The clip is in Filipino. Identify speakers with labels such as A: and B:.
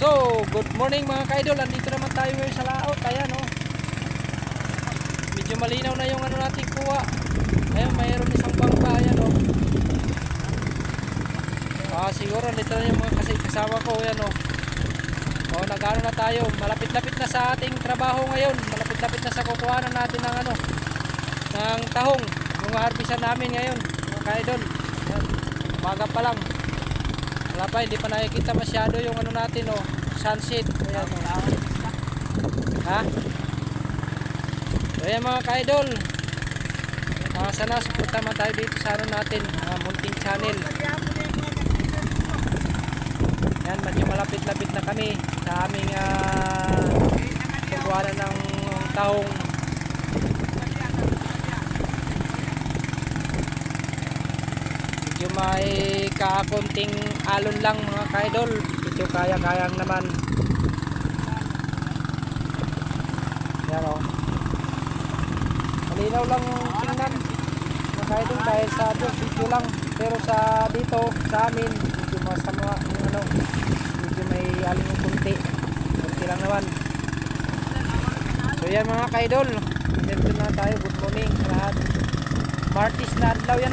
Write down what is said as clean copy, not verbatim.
A: So, good morning mga ka-idol. Andito naman tayo ngayon sa laot. Ayan oh. Medyo malinaw na yung ano natin kuha. Ayan, mayroon isang bangka. Ayan oh. Siguro dito na yung mga kasama ko. Ayan oh. Nag-ano na tayo. Malapit-lapit na sa ating trabaho ngayon. Malapit-lapit na sa kukuhanan natin ng ano, ng tahong. Yung harbisan namin ngayon mga ka-idol. Ayan, umaga pa lang. Wala pa, hindi pa nakikita masyado yung ano natin oh, sunset. Ayan oh. Ha? So ayan mga ka-idol. Sana suporta man tayo dito sa ano natin, munting channel. Ayan, medyo malapit-lapit na kami sa aming pagkuhanan ng tahong. Medyo may kakunting alon lang mga ka-idol. Medyo kaya-kayang naman. Yan o. Malinaw lang tingnan mga ka-idol dahil sa video lang. Pero sa dito sa amin medyo masama yung ano, medyo may alon yung kunti. Kunti lang naman. So yan mga ka-idol, dito na tayo. Good morning sa lahat. Martis na adlaw yan